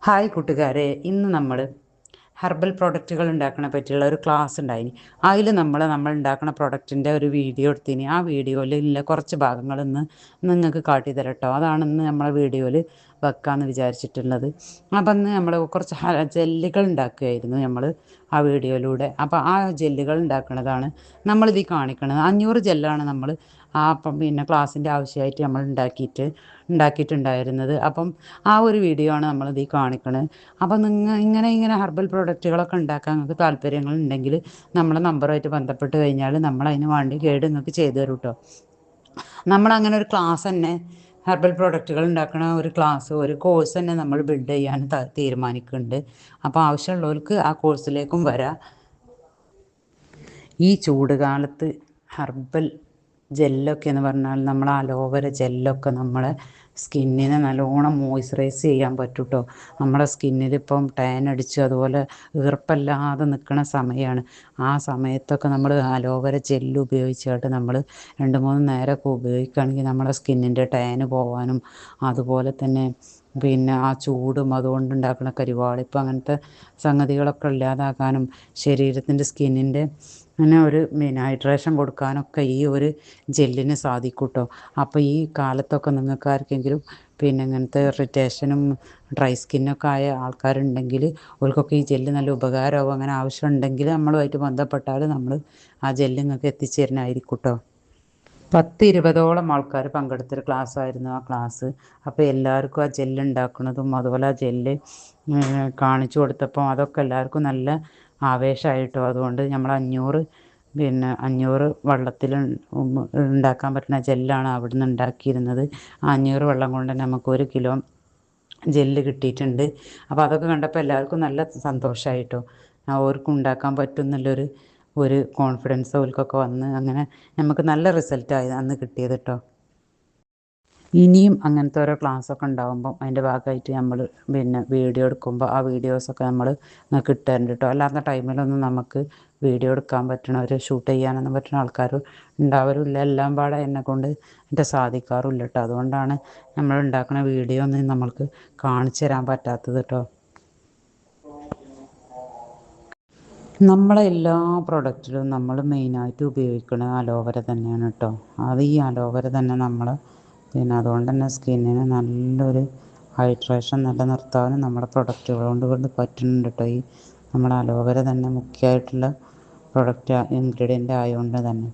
Hi കൂട്ടുകാരെ, ഇന്ന് നമ്മൾ ഹെർബൽ പ്രൊഡക്റ്റുകൾ ഉണ്ടാക്കണ പറ്റിയുള്ള ഒരു ക്ലാസ് ഉണ്ടായിനി. അതിൽ നമ്മൾ ഉണ്ടാക്കുന്ന പ്രൊഡക്റ്റിൻ്റെ ഒരു വീഡിയോ എടുത്തിന്. ആ വീഡിയോയിൽ ഇല്ല കുറച്ച് ഭാഗങ്ങൾ ഇന്ന് നിങ്ങൾക്ക് കാട്ടിത്തരാം കേട്ടോ. അതാണ് ഇന്ന് നമ്മളെ വീഡിയോയിൽ വെക്കാമെന്ന് വിചാരിച്ചിട്ടുള്ളത്. അപ്പം ഇന്ന് നമ്മൾ കുറച്ച് ജെല്ലുകൾ ഉണ്ടാക്കുകയായിരുന്നു നമ്മൾ ആ വീഡിയോയിലൂടെ. അപ്പോൾ ആ ജെല്ലുകൾ ഉണ്ടാക്കുന്നതാണ് നമ്മളിതിൽ കാണിക്കുന്നത്. 500 ജെല്ലാണ് നമ്മൾ പിന്നെ ക്ലാസ്സിൻ്റെ ആവശ്യമായിട്ട് നമ്മൾ ഉണ്ടാക്കിയിട്ടുണ്ടായിരുന്നത്. അപ്പം ആ ഒരു വീഡിയോ ആണ് നമ്മളിതിൽ കാണിക്കുന്നത്. അപ്പം ഇങ്ങനെ ഹെർബൽ പ്രൊഡക്റ്റുകളൊക്കെ ഉണ്ടാക്കാൻ നിങ്ങൾക്ക് താല്പര്യങ്ങളുണ്ടെങ്കിൽ നമ്മളെ നമ്പറുമായിട്ട് ബന്ധപ്പെട്ട് കഴിഞ്ഞാൽ നമ്മളതിന് വേണ്ടി ഗൈഡ് നിങ്ങൾക്ക് ചെയ്തു തരും കേട്ടോ. നമ്മളങ്ങനെ ഒരു ക്ലാസ് തന്നെ ഹെർബൽ പ്രൊഡക്റ്റുകൾ ഉണ്ടാക്കുന്ന ഒരു കോഴ്സ് തന്നെ നമ്മൾ ബിൽഡ് ചെയ്യാൻ തീരുമാനിക്കുന്നുണ്ട്. അപ്പോൾ ആവശ്യമുള്ളവർക്ക് ആ കോഴ്സിലേക്കും വരാം. ഈ ചൂട് കാലത്ത് ഹെർബൽ ജെല്ലൊക്കെ എന്ന് പറഞ്ഞാൽ നമ്മൾ അലോവേര ജെല്ലൊക്കെ നമ്മളെ സ്കിന്നിനെ നല്ലോണം മോയ്സ്ചറൈസ് ചെയ്യാൻ പറ്റും കേട്ടോ. നമ്മുടെ സ്കിന്നിലിപ്പം ടാൻ അടിച്ച് അതുപോലെ ഈർപ്പല്ലാതെ നിൽക്കുന്ന സമയമാണ്. ആ സമയത്തൊക്കെ നമ്മൾ അലോവേര ജെല്ല് ഉപയോഗിച്ചിട്ട് നമ്മൾ 2-3 നേരമൊക്കെ ഉപയോഗിക്കുകയാണെങ്കിൽ നമ്മുടെ സ്കിന്നിൻ്റെ ടാന് പോകാനും അതുപോലെ തന്നെ പിന്നെ ആ ചൂടും അതുകൊണ്ടുണ്ടാക്കുന്ന കരിവാളിപ്പം അങ്ങനത്തെ സംഗതികളൊക്കെ ഇല്ലാതാക്കാനും ശരീരത്തിൻ്റെ സ്കിന്നിൻ്റെ അങ്ങനെ ഒരു ഹൈഡ്രേഷൻ കൊടുക്കാനൊക്കെ ഈ ഒരു ജെല്ലിന് സാധിക്കും കേട്ടോ. അപ്പോൾ ഈ കാലത്തൊക്കെ നിങ്ങൾക്ക് ആർക്കെങ്കിലും ഇങ്ങനത്തെ ഇറിറ്റേഷനും ഡ്രൈ സ്കിന്നൊക്കെ ആയ ആൾക്കാരുണ്ടെങ്കിൽ അവർക്കൊക്കെ ഈ ജെല്ല് നല്ല ഉപകാരമാവും. അങ്ങനെ ആവശ്യമുണ്ടെങ്കിൽ നമ്മളുമായിട്ട് ബന്ധപ്പെട്ടാൽ നമ്മൾ ആ ജെല്ല് നിങ്ങൾക്ക് എത്തിച്ചു തരുന്നതായിരിക്കും കേട്ടോ. 10-20ഓളം ആൾക്കാർ പങ്കെടുത്തൊരു ക്ലാസ്സായിരുന്നു ആ ക്ലാസ്. അപ്പോൾ എല്ലാവർക്കും ആ ജെല്ല് ഉണ്ടാക്കുന്നതും അതുപോലെ ആ ജെല്ല് കാണിച്ചു കൊടുത്തപ്പോൾ അതൊക്കെ എല്ലാവർക്കും നല്ല ആവേശമായിട്ടോ. അതുകൊണ്ട് നമ്മൾ 500 വെള്ളത്തിൽ ഉണ്ടാക്കാൻ പറ്റുന്ന ജെല്ലാണ് അവിടുന്ന് ഉണ്ടാക്കിയിരുന്നത്. 500 വെള്ളം കൊണ്ട് തന്നെ നമുക്ക് 1 കിലോ ജെല്ല് കിട്ടിയിട്ടുണ്ട്. അപ്പോൾ അതൊക്കെ കണ്ടപ്പോൾ എല്ലാവർക്കും നല്ല സന്തോഷമായിട്ടോ. ഓർക്കും ഉണ്ടാക്കാൻ പറ്റും ഒരു കോൺഫിഡൻസ് അവർക്കൊക്കെ വന്ന് അങ്ങനെ നമുക്ക് നല്ല റിസൾട്ടായി അന്ന് കിട്ടിയത് കേട്ടോ. ഇനിയും അങ്ങനത്തെ ഓരോ ക്ലാസ്സൊക്കെ ഉണ്ടാകുമ്പം അതിൻ്റെ ഭാഗമായിട്ട് നമ്മൾ വീഡിയോ എടുക്കുമ്പോൾ ആ വീഡിയോസൊക്കെ നമ്മൾ കിട്ടാറുണ്ട് കേട്ടോ. അല്ലാത്ത ടൈമിലൊന്നും നമുക്ക് വീഡിയോ എടുക്കാൻ പറ്റണവർ ഷൂട്ട് ചെയ്യാനൊന്നും പറ്റുന്ന ആൾക്കാർ ഉണ്ടാവരില്ല. എല്ലാം പാടെ എന്നെക്കൊണ്ട് സാധിക്കാറില്ല കേട്ടോ. അതുകൊണ്ടാണ് നമ്മൾ ഉണ്ടാക്കുന്ന വീഡിയോ ഒന്നും നമ്മൾക്ക് കാണിച്ചു തരാൻ പറ്റാത്തത് കേട്ടോ. നമ്മളെ എല്ലാ പ്രൊഡക്റ്റിലും നമ്മൾ മെയിനായിട്ട് ഉപയോഗിക്കുന്നത് അലോവേര തന്നെയാണ് കേട്ടോ. അത് ഈ അലോവേര തന്നെ നമ്മൾ അതുകൊണ്ട് തന്നെ സ്കിന്നിന് നല്ലൊരു ഹൈഡ്രേഷൻ നിലനിർത്താനും നമ്മുടെ പ്രൊഡക്റ്റുകൾ കൊണ്ട് പറ്റുന്നുണ്ട് കേട്ടോ. ഈ നമ്മുടെ അലോവേര തന്നെ മുഖ്യമായിട്ടുള്ള പ്രൊഡക്റ്റ് ഇൻഗ്രീഡിയൻ്റ് ആയതുകൊണ്ട് തന്നെ.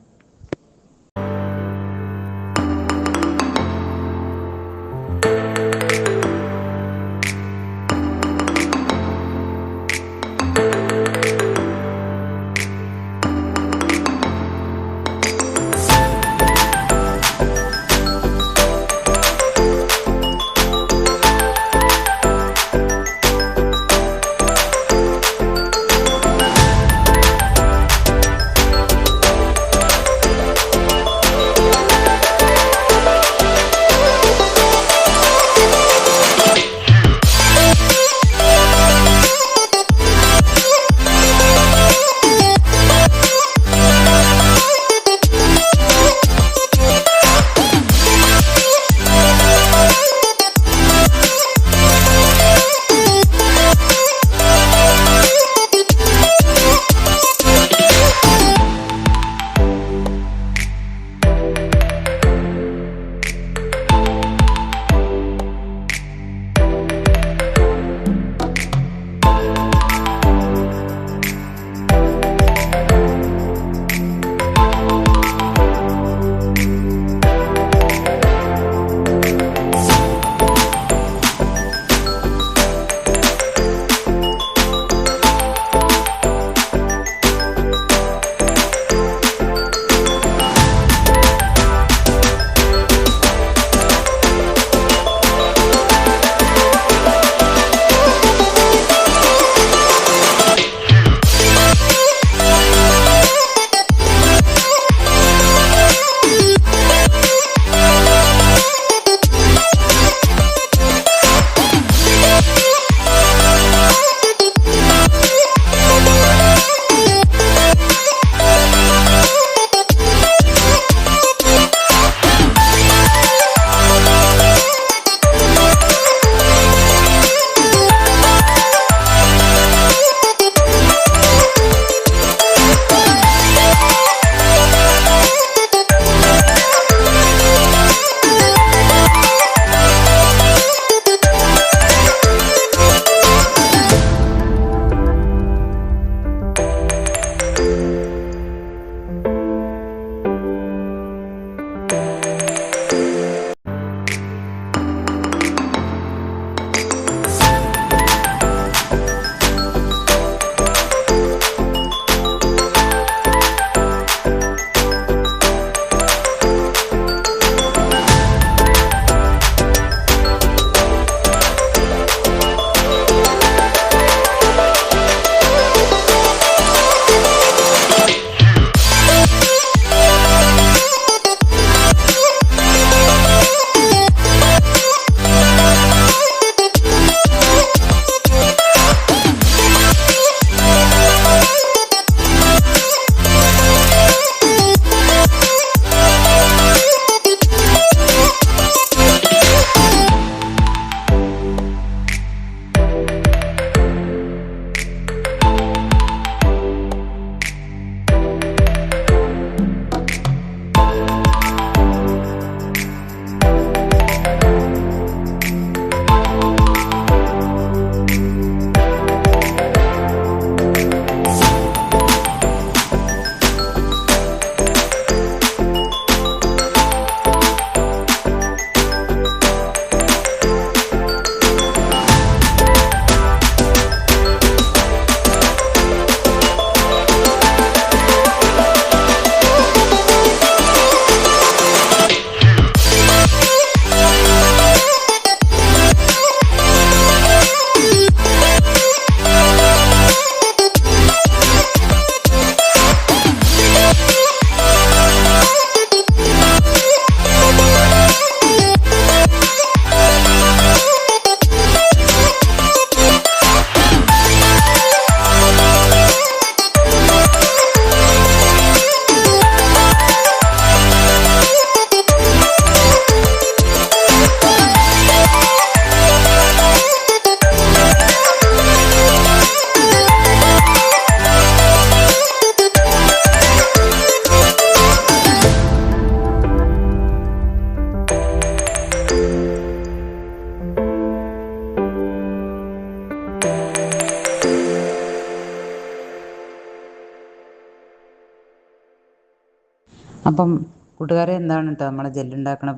അപ്പം കൂട്ടുകാരെ എന്താണ് കേട്ടോ നമ്മളെ ജെല്ലുണ്ടാക്കണ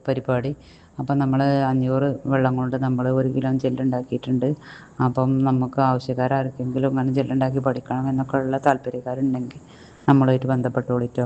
പരിപാടി. അപ്പം നമ്മൾ 500 വെള്ളം കൊണ്ട് നമ്മൾ 1 കിലോ ജെല്ലുണ്ടാക്കിയിട്ടുണ്ട്. അപ്പം നമുക്ക് ആവശ്യക്കാരാർക്കെങ്കിലും അങ്ങനെ ജെല്ലുണ്ടാക്കി പഠിക്കണം എന്നൊക്കെ ഉള്ള താല്പര്യക്കാരുണ്ടെങ്കിൽ നമ്മളുമായിട്ട് ബന്ധപ്പെട്ടോളിട്ടോ.